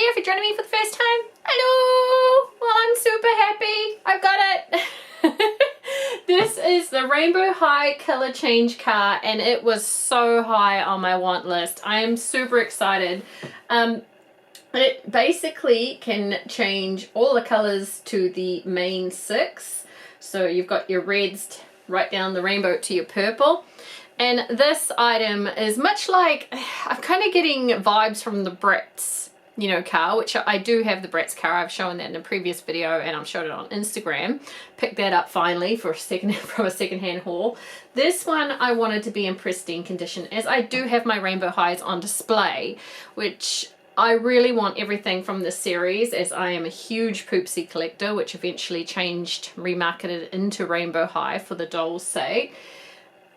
there if you're joining me for the first time. Hello! Well, I'm super happy. I've got it. This is the Rainbow High color change car, and it was so high on my want list. I am super excited. It basically can change all the colors to the main 6. So you've got your reds right down the rainbow to your purple. And this item is much like, I'm kind of getting vibes from the Bratz, you know, car, which I do have the Bratz car. I've shown that in a previous video and I've shown it on Instagram. Picked that up finally for from a secondhand haul. This one I wanted to be in pristine condition, as I do have my Rainbow Highs on display, which I really want everything from this series, as I am a huge Poopsie collector, which eventually remarketed into Rainbow High for the doll's sake.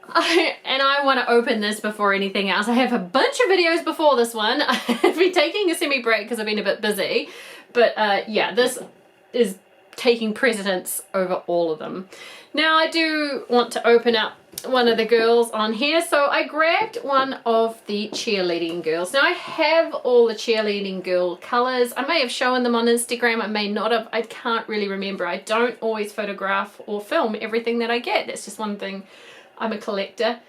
I want to open this before anything else. I have a bunch of videos before this one. I've been taking a semi-break because I've been a bit busy. But yeah, this is taking precedence over all of them. Now I do want to open up one of the girls on here. So I grabbed one of the cheerleading girls. Now I have all the cheerleading girl colors. I may have shown them on Instagram. I may not have. I can't really remember. I don't always photograph or film everything that I get. That's just one thing. I'm a collector.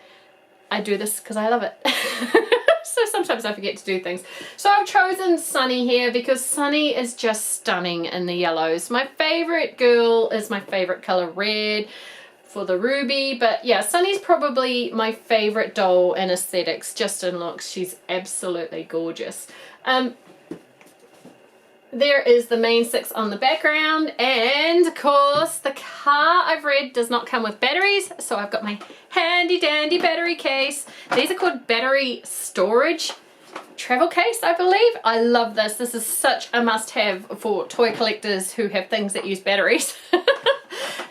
I do this because I love it. So sometimes I forget to do things. So I've chosen Sunny here because Sunny is just stunning in the yellows. My favorite girl is my favorite color, red, for the ruby. But yeah, Sunny's probably my favorite doll in aesthetics, just in looks. She's absolutely gorgeous. There is the main 6 on the background, and of course the car I've read does not come with batteries, so I've got my handy dandy battery case. These are called battery storage travel case, I believe. I love this. This is such a must-have for toy collectors who have things that use batteries.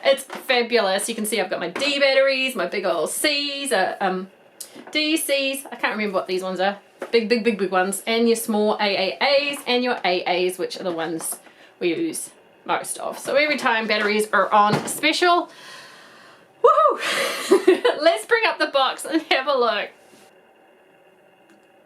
It's fabulous. You can see I've got my D batteries, my big old C's, DCs, I can't remember what these ones are. Big ones, and your small AAAs and your AAs, which are the ones we use most of. So every time batteries are on special, woohoo! Let's bring up the box and have a look.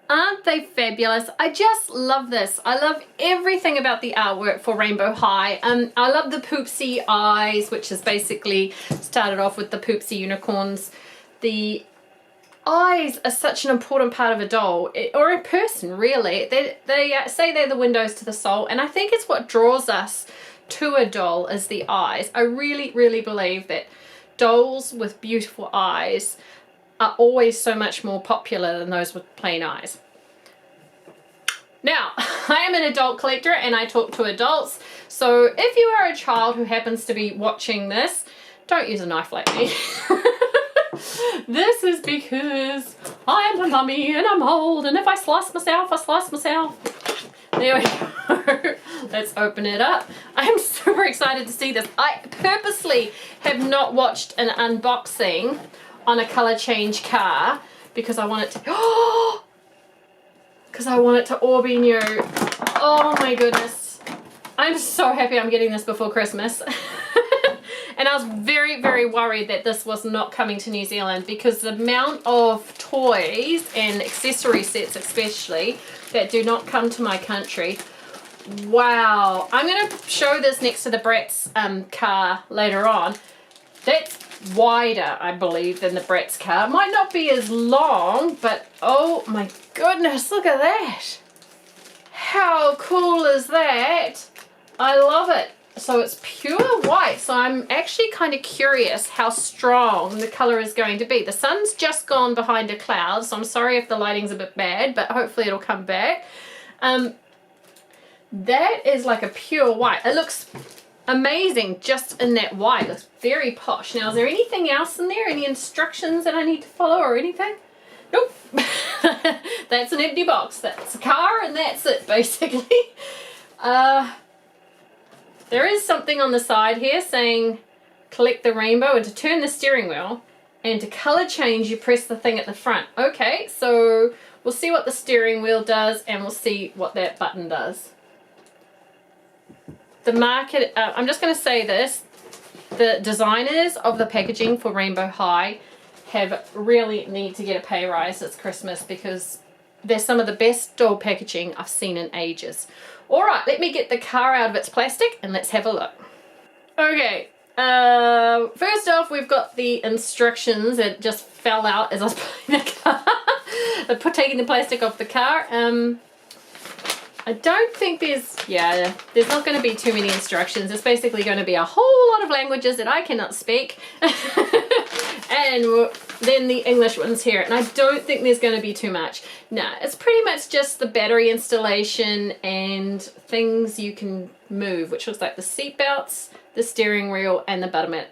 Aren't they fabulous? I just love this. I love everything about the artwork for Rainbow High. I love the Poopsie eyes, which is basically started off with the Poopsie unicorns. The eyes are such an important part of a doll, or a person really. They say they're the windows to the soul, and I think it's what draws us to a doll is the eyes. I really believe that dolls with beautiful eyes are always so much more popular than those with plain eyes. Now, I am an adult collector and I talk to adults, so if you are a child who happens to be watching this, don't use a knife like me. This is because I'm a mummy and I'm old, and if I slice myself, I slice myself. There we go. Let's open it up. I'm super excited to see this. I purposely have not watched an unboxing on a color change car because I want it to, because I want it to all be new. Oh my goodness. I'm so happy I'm getting this before Christmas. And I was very worried that this was not coming to New Zealand, because the amount of toys and accessory sets especially that do not come to my country. Wow. I'm going to show this next to the Bratz car later on. That's wider, I believe, than the Bratz car. It might not be as long, but oh my goodness, look at that. How cool is that? I love it. So it's pure white, so I'm actually kind of curious how strong the color is going to be. The sun's just gone behind a cloud, so I'm sorry if the lighting's a bit bad, but hopefully it'll come back. That is like a pure white. It looks amazing just in that white. It looks very posh. Now, is there anything else in there? Any instructions that I need to follow or anything? Nope. That's an empty box. That's a car and that's it, basically. There is something on the side here saying collect the rainbow, and to turn the steering wheel and to color change you press the thing at the front. Okay, so we'll see what the steering wheel does and we'll see what that button does. The market, I'm just going to say this, the designers of the packaging for Rainbow High have really need to get a pay rise this Christmas, because they're some of the best doll packaging I've seen in ages. All right, let me get the car out of its plastic and let's have a look. Okay, first off, we've got the instructions that just fell out as I was putting the car, taking the plastic off the car. I don't think there's not going to be too many instructions. It's basically going to be a whole lot of languages that I cannot speak. And then the English ones here. And I don't think there's going to be too much. Nah, it's pretty much just the battery installation and things you can move, which looks like the seat belts, the steering wheel, and the button.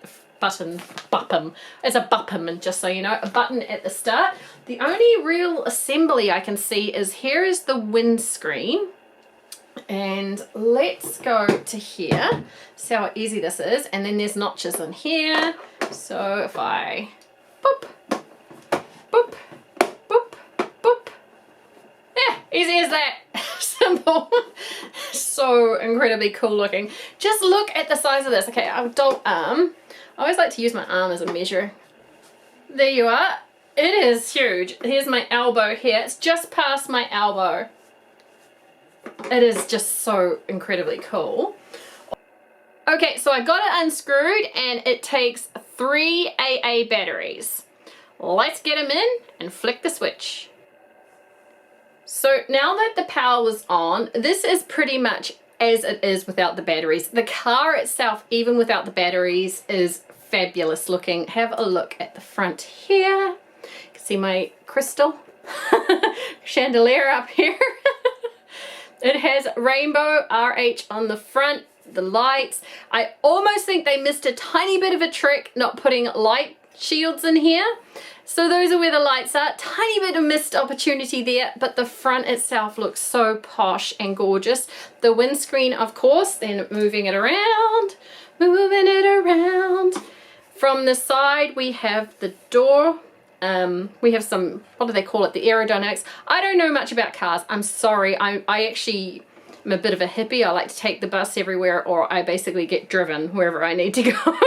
It's a button, just so you know, a button at the start. The only real assembly I can see is here is the windscreen. And let's go to here, see how easy this is. And then there's notches in here. So if I boop, boop, boop, boop. Yeah, easy as that. Simple. So incredibly cool looking. Just look at the size of this. Okay, adult arm. I always like to use my arm as a measure. There you are. It is huge. Here's my elbow here. It's just past my elbow. It is just so incredibly cool. Okay, so I got it unscrewed and it takes 3 AA batteries. Let's get them in and flick the switch. So now that the power was on, this is pretty much as it is without the batteries. The car itself, even without the batteries, is fabulous looking. Have a look at the front here. You can see my crystal chandelier up here. It has rainbow RH on the front, the lights. I almost think they missed a tiny bit of a trick not putting light shields in here. So those are where the lights are. Tiny bit of missed opportunity there, but the front itself looks so posh and gorgeous. The windscreen, of course, then moving it around. From the side, we have the door. We have some, what do they call it, the aerodynamics. I don't know much about cars. I'm sorry. I actually am a bit of a hippie. I like to take the bus everywhere, or I basically get driven wherever I need to go.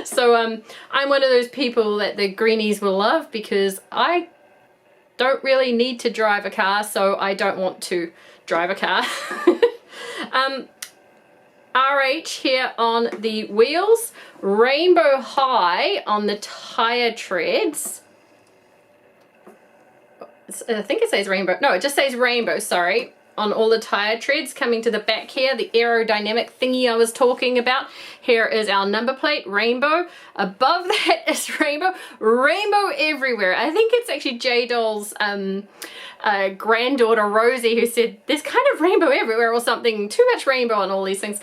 So I'm one of those people that the greenies will love, because I don't really need to drive a car, so I don't want to drive a car. RH here on the wheels, rainbow high on the tire treads. I think it says rainbow. No, it just says rainbow, sorry, on all the tire treads. Coming to the back here, the aerodynamic thingy I was talking about. Here is our number plate, rainbow. Above that is rainbow. Rainbow everywhere. I think it's actually J-Doll's granddaughter Rosie who said there's kind of rainbow everywhere or something. Too much rainbow on all these things.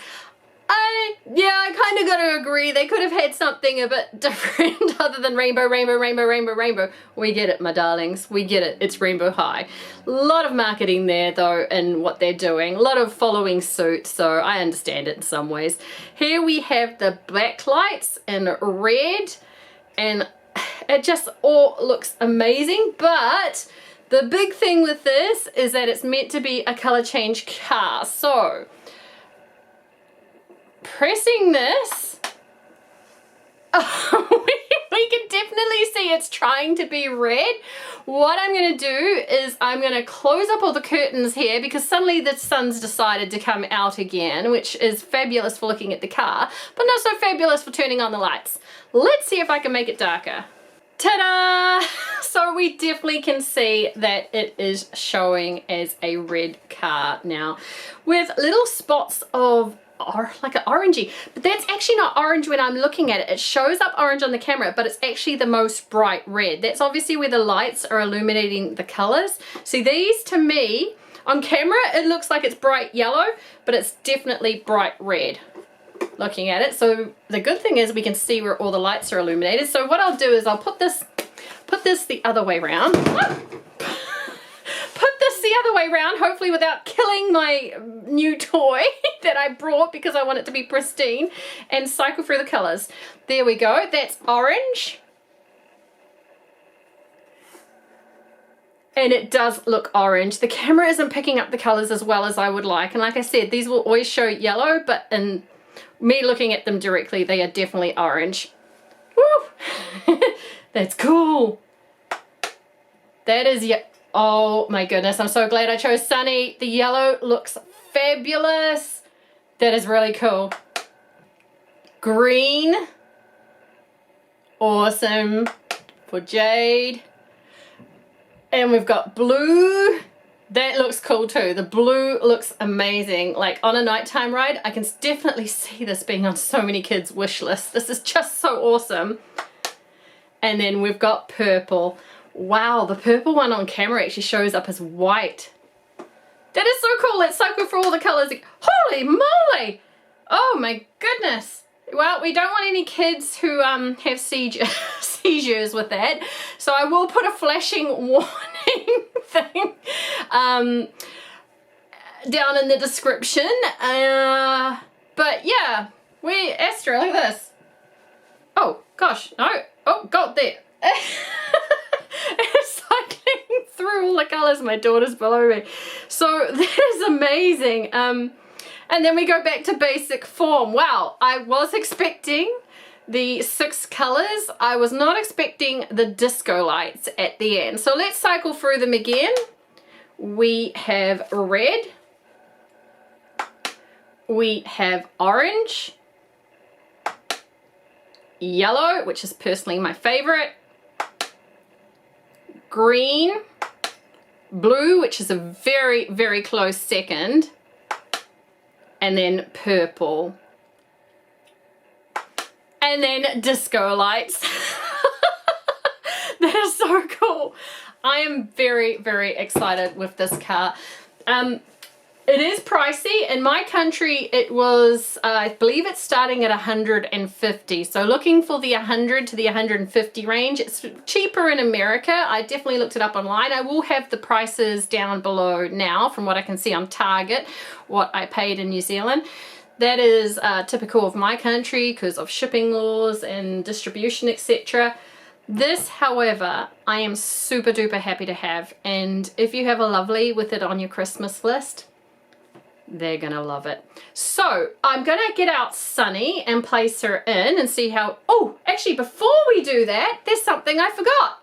Yeah, I kind of got to agree. They could have had something a bit different other than rainbow, rainbow, rainbow, rainbow, rainbow. We get it, my darlings. We get it. It's rainbow high. A lot of marketing there, though, in what they're doing. A lot of following suit, so I understand it in some ways. Here we have the backlights in red, and it just all looks amazing. But the big thing with this is that it's meant to be a color change car. So pressing this, we can definitely see it's trying to be red. What I'm going to do is I'm going to close up all the curtains here, because suddenly the sun's decided to come out again, which is fabulous for looking at the car, but not so fabulous for turning on the lights. Let's see if I can make it darker. Ta-da! So we definitely can see that it is showing as a red car now, with little spots of like an orangey, but that's actually not orange when I'm looking at it. It shows up orange on the camera, but it's actually the most bright red. That's obviously where the lights are illuminating the colors. See, these to me on camera, it looks like it's bright yellow, but it's definitely bright red looking at it. So the good thing is we can see where all the lights are illuminated. So what I'll do is I'll put this the other way around. The other way around, hopefully without killing my new toy that I brought because I want it to be pristine, and cycle through the colors. There we go. That's orange. And it does look orange. The camera isn't picking up the colors as well as I would like. And like I said, these will always show yellow, but in me looking at them directly, they are definitely orange. Woo! That's cool. That is, yeah. Oh my goodness, I'm so glad I chose Sunny. The yellow looks fabulous. That is really cool. Green. Awesome for Jade. And we've got blue. That looks cool too. The blue looks amazing. Like on a nighttime ride, I can definitely see this being on so many kids' wish lists. This is just so awesome. And then we've got purple. Wow, the purple one on camera actually shows up as white. That is so cool. Let's cycle for all the colors. Holy moly! Oh my goodness. Well, we don't want any kids who have seizures with that. So I will put a flashing warning thing down in the description. But yeah, Astra, look at this. Oh gosh, no. Oh god, there. It's cycling through all the colors. My daughter's below me. So that is amazing. And then we go back to basic form. Wow, I was expecting the 6 colors. I was not expecting the disco lights at the end. So let's cycle through them again. We have red. We have orange. Yellow, which is personally my favorite. Green. Blue, which is a very, very close second. And then purple. And then disco lights. That is so cool. I am very, very excited with this car. It is pricey. In my country, it was, I believe it's starting at 150. So looking for the 100 to the 150 range. It's cheaper in America. I definitely looked it up online. I will have the prices down below now from what I can see on Target, what I paid in New Zealand. That is typical of my country because of shipping laws and distribution, etc. This, however, I am super duper happy to have. And if you have a lovely with it on your Christmas list, they're gonna love it. So I'm gonna get out Sunny and place her in and see how, oh, actually before we do that, there's something I forgot.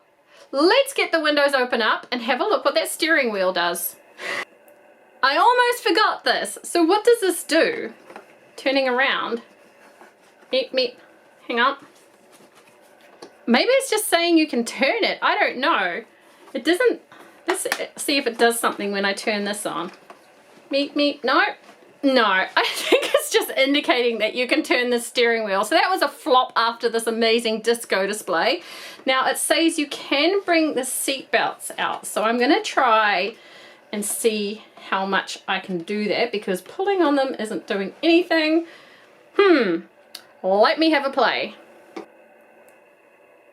Let's get the windows open up and have a look what that steering wheel does. I almost forgot this. So what does this do? Turning around. Meep, meep. Hang on. Maybe it's just saying you can turn it. I don't know. It doesn't, let's see if it does something when I turn this on. Meep, meep. No, I think it's just indicating that you can turn the steering wheel. So that was a flop after this amazing disco display. Now it says you can bring the seat belts out. So I'm going to try and see how much I can do that because pulling on them isn't doing anything. Let me have a play.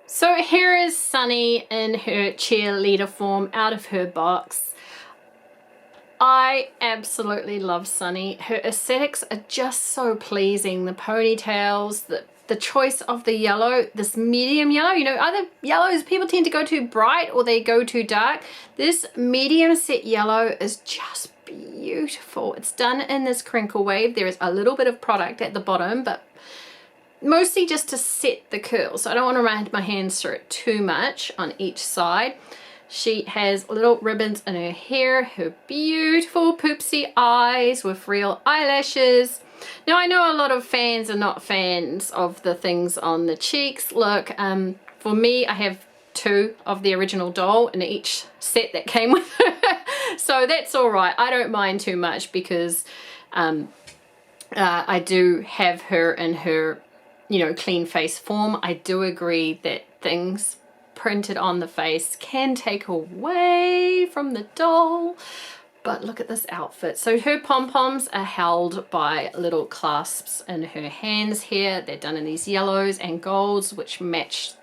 So here is Sunny in her cheerleader form out of her box. I absolutely love Sunny. Her aesthetics are just so pleasing. The ponytails, the choice of the yellow, this medium yellow. You know, other yellows, people tend to go too bright or they go too dark. This medium set yellow is just beautiful. It's done in this crinkle wave. There is a little bit of product at the bottom, but mostly just to set the curls. So I don't want to run my hands through it too much on each side. She has little ribbons in her hair, her beautiful poopsie eyes with real eyelashes. Now I know a lot of fans are not fans of the things on the cheeks. Look, for me, I have 2 of the original doll in each set that came with her. So that's all right. I don't mind too much because I do have her in her, you know, clean face form. I do agree that things printed on the face can take away from the doll, but look at this outfit. So her pom-poms are held by little clasps in her hands here. They're done in these yellows and golds which match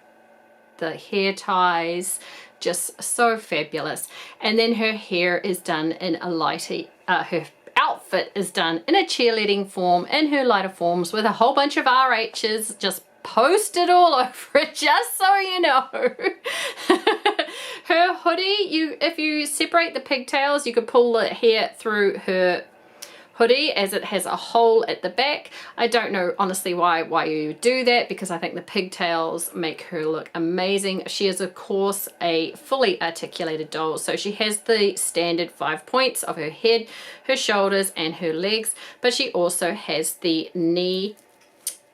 the hair ties. Just so fabulous. And then her hair is done in a lighter, her outfit is done in a cheerleading form, in her lighter forms with a whole bunch of RHs just posted all over it, just so you know. Her hoodie, if you separate the pigtails, you could pull the hair through her hoodie, as it has a hole at the back. I don't know honestly why you do that, because I think the pigtails make her look amazing. She is of course a fully articulated doll, so she has the standard 5 points of her head, her shoulders and her legs, but she also has the knee,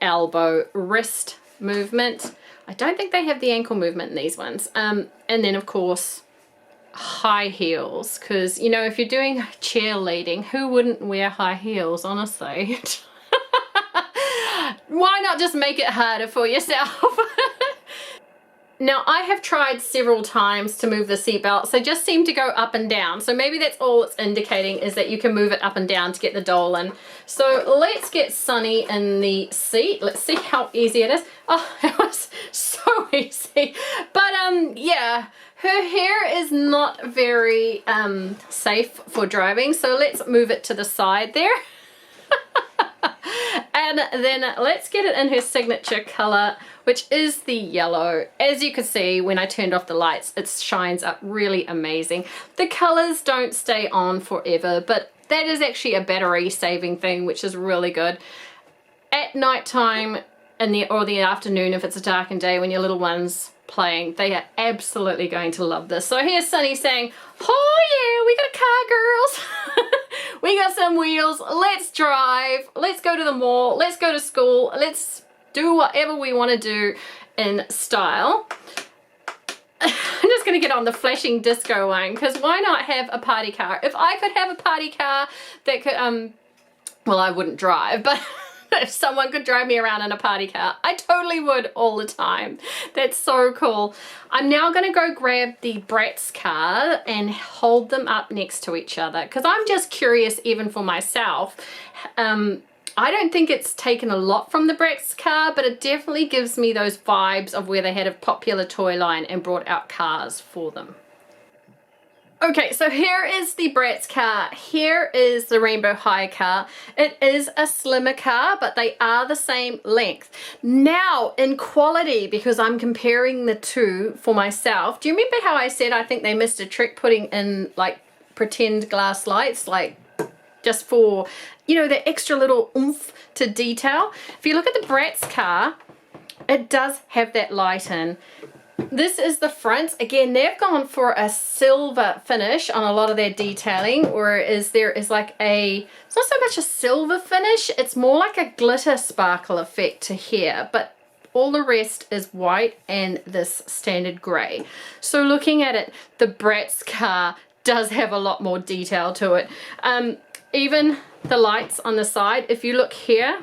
elbow, wrist movement. I don't think they have the ankle movement in these ones. And then of course high heels, because you know, if you're doing cheerleading, who wouldn't wear high heels, honestly? Why not just make it harder for yourself? Now, I have tried several times to move the seat belts. They just seem to go up and down. So maybe that's all it's indicating, is that you can move it up and down to get the doll in. So let's get Sunny in the seat. Let's see how easy it is. Oh, it was so easy. But yeah, her hair is not very safe for driving. So let's move it to the side there. And then let's get it in her signature color, which is the yellow. As you can see, when I turned off the lights, it shines up really amazing. The colors don't stay on forever, but that is actually a battery saving thing, which is really good. At nighttime or the afternoon, if it's a darkened day when your little one's playing, they are absolutely going to love this. So here's Sunny saying, oh yeah, we got a car, girls. We got some wheels, let's drive, let's go to the mall, let's go to school, let's do whatever we want to do in style. I'm just going to get on the flashing disco one, because why not have a party car? If I could have a party car that could, well, I wouldn't drive, but if someone could drive me around in a party car, I totally would all the time. That's so cool. I'm now going to go grab the Bratz car and hold them up next to each other, because I'm just curious even for myself. I don't think it's taken a lot from the Bratz car, but it definitely gives me those vibes of where they had a popular toy line and brought out cars for them. Okay, so here is the Bratz car. Here is the Rainbow High car. It is a slimmer car, but they are the same length. Now, in quality, because I'm comparing the two for myself, do you remember how I said I think they missed a trick putting in like pretend glass lights, like just for, you know, the extra little oomph to detail? If you look at the Bratz car, it does have that lighten. This is the front. Again, they've gone for a silver finish on a lot of their detailing, whereas there is like it's not so much a silver finish, it's more like a glitter sparkle effect to here, but all the rest is white and this standard gray. So looking at it, the Bratz car does have a lot more detail to it. Even the lights on the side, if you look here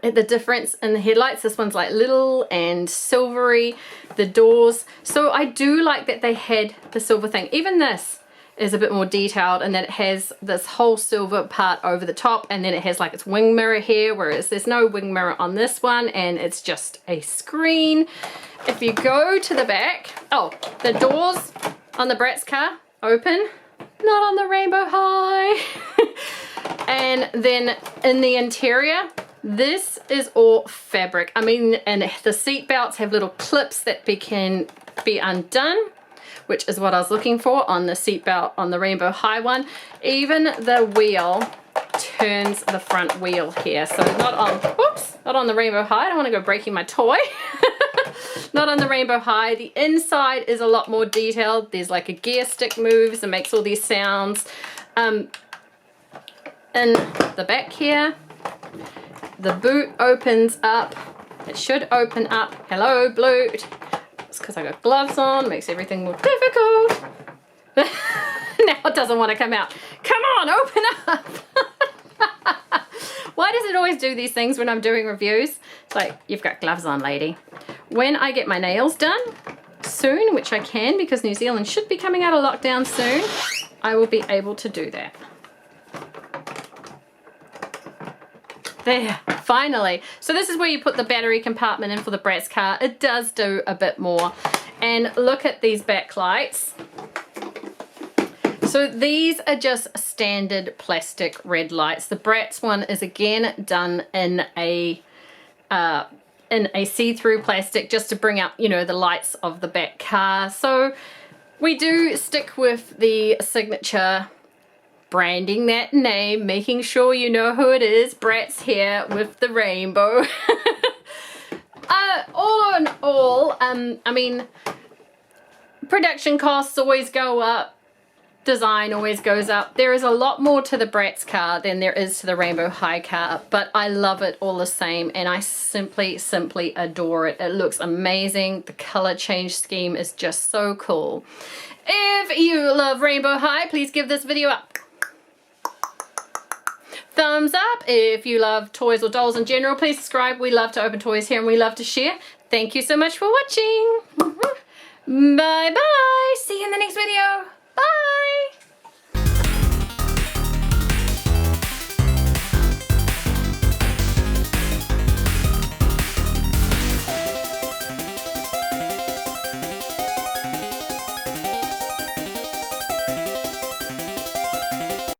at the difference in the headlights, this one's like little and silvery, the doors. So I do like that they had the silver thing. Even this is a bit more detailed, and that it has this whole silver part over the top, and then it has like its wing mirror here, whereas there's no wing mirror on this one, and it's just a screen. If you go to the back, oh, the doors on the Bratz car open, not on the Rainbow High. And then in the interior, this is all fabric. I mean, and the seat belts have little clips that can be undone, which is what I was looking for on the seat belt on the Rainbow High one. Even the wheel turns the front wheel here. So not on the Rainbow High. I don't want to go breaking my toy. Not on the Rainbow High. The inside is a lot more detailed. There's like a gear stick moves and makes all these sounds. In the back here, the boot opens up. It should open up. Hello, boot. It's because I got gloves on. Makes everything more difficult. Now it doesn't want to come out. Come on, open up. Why does it always do these things when I'm doing reviews? It's like, you've got gloves on, lady. When I get my nails done soon, which I can because New Zealand should be coming out of lockdown soon, I will be able to do that. There, finally. So this is where you put the battery compartment in for the Bratz car. It does do a bit more. And look at these backlights. So these are just standard plastic red lights. The Bratz one is again done in a see-through plastic, just to bring out, you know, the lights of the back car. So we do stick with the signature branding that name, making sure you know who it is. Bratz here with the rainbow. All in all, I mean, production costs always go up. Design always goes up. There is a lot more to the Bratz car than there is to the Rainbow High car, but I love it all the same, and I simply adore it. It looks amazing. The color change scheme is just so cool. If you love Rainbow High, please give this video a thumbs up. If you love toys or dolls in general, please subscribe. We love to open toys here and we love to share. Thank you so much for watching. Bye bye. See you in the next video. Bye.